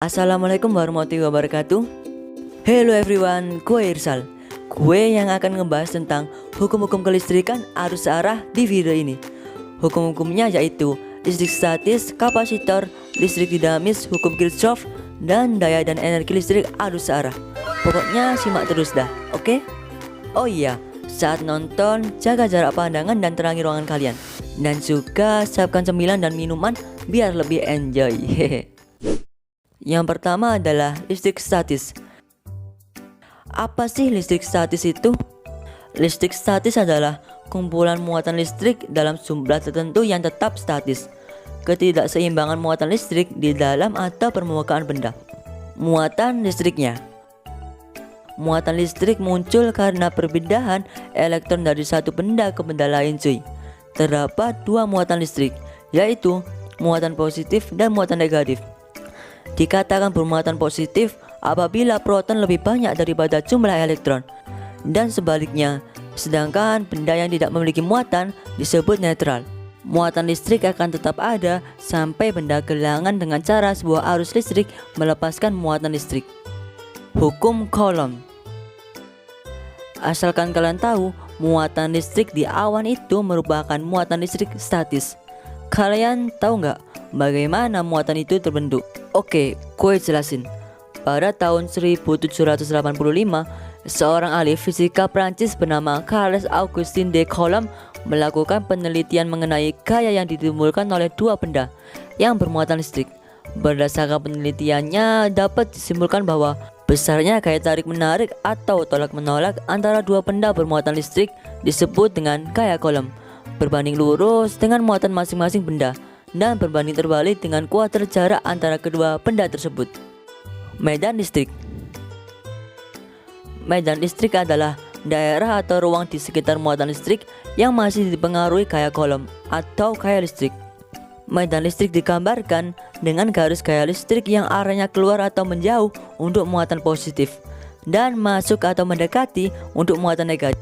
Assalamualaikum warahmatullahi wabarakatuh. Hello everyone, gue Irsal. Gue yang akan ngebahas tentang hukum-hukum kelistrikan arus searah di video ini. Hukum-hukumnya yaitu listrik statis, kapasitor, listrik dinamis, hukum Kirchhoff, dan daya dan energi listrik arus searah. Pokoknya simak terus dah, oke? Oh iya, saat nonton jaga jarak pandangan dan terangi ruangan kalian. Dan juga siapkan cemilan dan minuman biar lebih enjoy. Yang pertama adalah listrik statis. Apa sih listrik statis itu? Listrik statis adalah kumpulan muatan listrik dalam jumlah tertentu yang tetap statis. Ketidakseimbangan muatan listrik di dalam atau permukaan benda. Muatan listriknya. Muatan listrik muncul karena perpindahan elektron dari satu benda ke benda lain, cuy. Terdapat dua muatan listrik, yaitu muatan positif dan muatan negatif. Dikatakan bermuatan positif apabila proton lebih banyak daripada jumlah elektron, dan sebaliknya, sedangkan benda yang tidak memiliki muatan disebut netral. Muatan listrik akan tetap ada sampai benda kehilangan dengan cara sebuah arus listrik melepaskan muatan listrik. Hukum Coulomb. Asalkan kalian tahu, muatan listrik di awan itu merupakan muatan listrik statis. Kalian tahu nggak bagaimana muatan itu terbentuk? Oke, gue jelasin. Pada tahun 1785, seorang ahli fisika Prancis bernama Charles Augustin de Coulomb melakukan penelitian mengenai gaya yang ditimbulkan oleh dua benda yang bermuatan listrik. Berdasarkan penelitiannya, dapat disimpulkan bahwa besarnya gaya tarik-menarik atau tolak-menolak antara dua benda bermuatan listrik disebut dengan gaya Coulomb, berbanding lurus dengan muatan masing-masing benda, dan berbanding terbalik dengan kuarter jarak antara kedua benda tersebut. Medan listrik. Medan listrik adalah daerah atau ruang di sekitar muatan listrik yang masih dipengaruhi gaya Coulomb atau gaya listrik. Medan listrik digambarkan dengan garis gaya listrik yang arahnya keluar atau menjauh untuk muatan positif dan masuk atau mendekati untuk muatan negatif.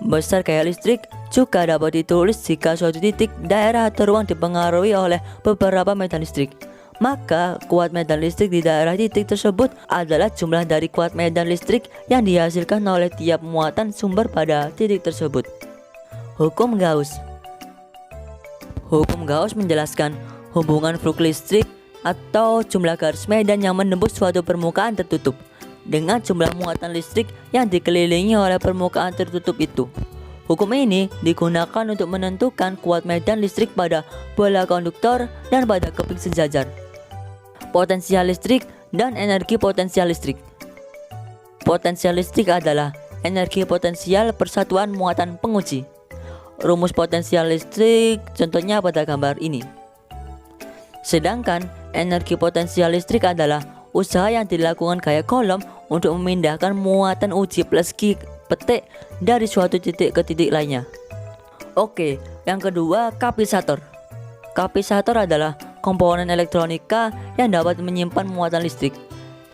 Besar gaya listrik juga dapat ditulis jika suatu titik, daerah atau ruang dipengaruhi oleh beberapa medan listrik. Maka kuat medan listrik di daerah titik tersebut adalah jumlah dari kuat medan listrik yang dihasilkan oleh tiap muatan sumber pada titik tersebut. Hukum Gauss. Hukum Gauss menjelaskan hubungan flux listrik atau jumlah garis medan yang menembus suatu permukaan tertutup dengan jumlah muatan listrik yang dikelilingi oleh permukaan tertutup itu. Hukum ini digunakan untuk menentukan kuat medan listrik pada bola konduktor dan pada keping sejajar. Potensial listrik dan energi potensial listrik. Potensial listrik adalah energi potensial persatuan muatan penguji. Rumus potensial listrik contohnya pada gambar ini. Sedangkan energi potensial listrik adalah usaha yang dilakukan gaya Coulomb untuk memindahkan muatan uji plus Q petik dari suatu titik ke titik lainnya. Oke, yang kedua kapacitor. Kapacitor adalah komponen elektronika yang dapat menyimpan muatan listrik.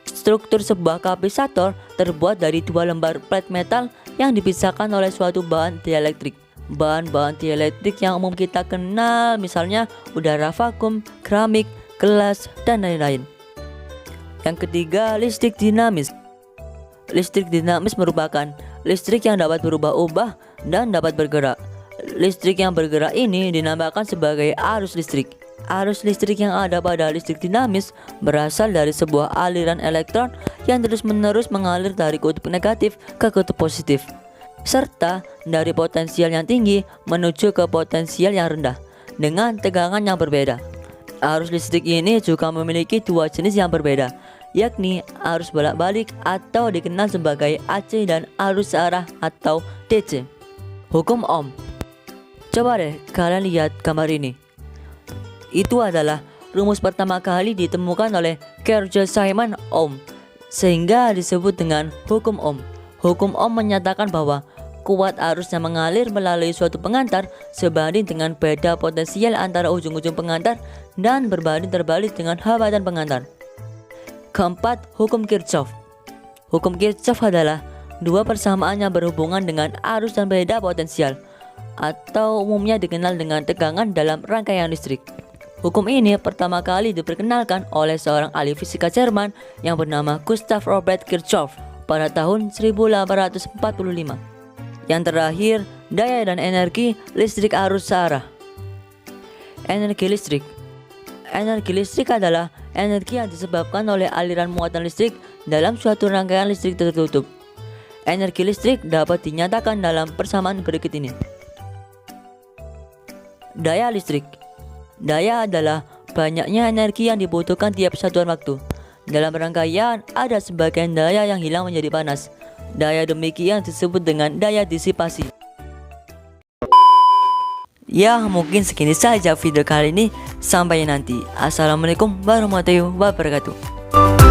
Struktur sebuah kapacitor terbuat dari dua lembar plate metal yang dipisahkan oleh suatu bahan dielektrik. Bahan-bahan dielektrik yang umum kita kenal misalnya udara vakum, keramik, gelas, dan lain-lain. Yang ketiga, listrik dinamis. Listrik dinamis merupakan listrik yang dapat berubah-ubah dan dapat bergerak. Listrik yang bergerak ini dinamakan sebagai arus listrik. Arus listrik yang ada pada listrik dinamis berasal dari sebuah aliran elektron yang terus-menerus mengalir dari kutub negatif ke kutub positif, serta dari potensial yang tinggi menuju ke potensial yang rendah dengan tegangan yang berbeda. Arus listrik ini juga memiliki dua jenis yang berbeda, yakni arus bolak-balik atau dikenal sebagai AC dan arus searah atau DC. Hukum Ohm. Coba deh kalian lihat gambar ini. Itu adalah rumus pertama kali ditemukan oleh George Simon Ohm, sehingga disebut dengan hukum Ohm. Hukum Ohm menyatakan bahwa kuat arus yang mengalir melalui suatu pengantar sebanding dengan beda potensial antara ujung-ujung pengantar dan berbanding terbalik dengan hambatan pengantar. Keempat, hukum Kirchhoff. Hukum Kirchhoff adalah dua persamaan yang berhubungan dengan arus dan beda potensial, atau umumnya dikenal dengan tegangan dalam rangkaian listrik. Hukum ini pertama kali diperkenalkan oleh seorang ahli fisika Jerman yang bernama Gustav Robert Kirchhoff pada tahun 1845. Yang terakhir, daya dan energi listrik arus searah. Energi listrik. Energi listrik adalah energi yang disebabkan oleh aliran muatan listrik dalam suatu rangkaian listrik tertutup. Energi listrik dapat dinyatakan dalam persamaan berikut ini. Daya listrik. Daya adalah banyaknya energi yang dibutuhkan tiap satuan waktu. Dalam rangkaian, ada sebagian daya yang hilang menjadi panas. Daya demikian disebut dengan daya disipasi. Ya, mungkin segini saja video kali ini. Sampai nanti. Assalamualaikum warahmatullahi wabarakatuh.